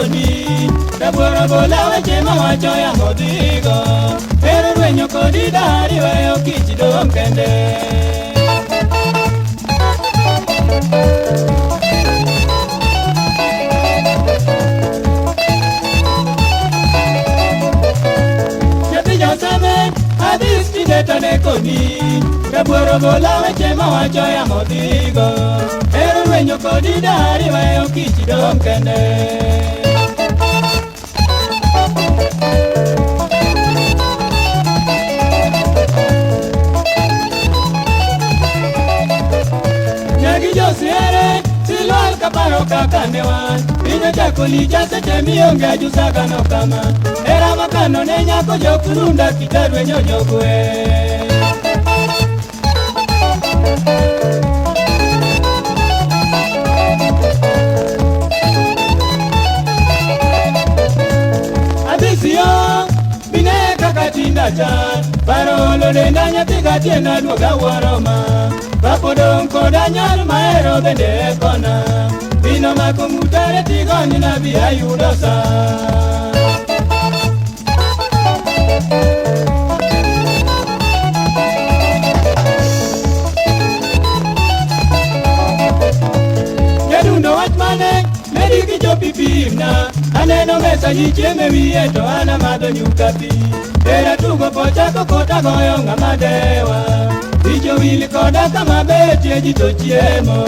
koni Tabora bola weche mawacho ya modhigo Ero rwenyo kodi dari weyo kich dong kende Jati joseme adis tindeta ne koni Tabora bola weche mawacho ya modhigo Ero rwenyo kodi dari weyo kich dong kende Josiere, silwal kaparo kakanewan Inyo chakoli jase chemionge ajusaga no kama Era makano ne nyako jokurunda kitarwe nyojogwe Adisio, bine kakatinda chan Paro lo denda nyatika tiena duoga waroma Papodong koda nyar maero bende kona Bino makumutare tigoni na biya yudosa Jadundo wach mane, mediki jopi pimna Aneno mesa jicheme wiye to ana madho nyuka pi Era tugo pochako kota goyo ngamadewa Ijo wili koda kama beti ya jito chiemo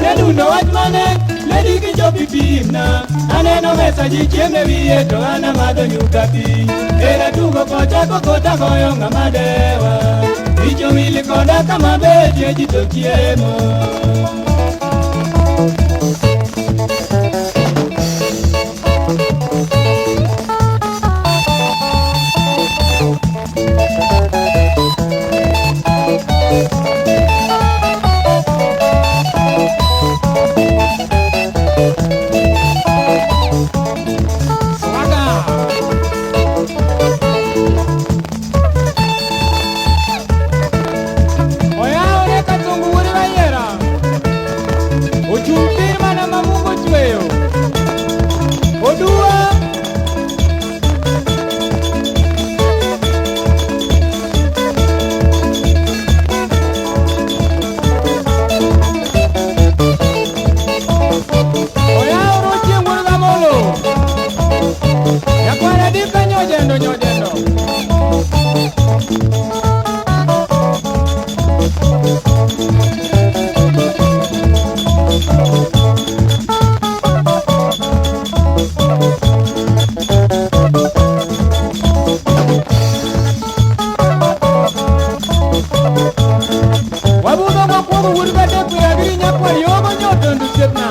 Nedundo wach mane, ledi kijopi pimna Aneno mesa jicheme wiye to ana madho nyuka pi Era tugo pochako kota goyo ngamadewa Ijo wili koda kama beti ya jito chiemo Wabudo makwongo wuod badek ya giri nyakwa yogo nyoto ndu siepna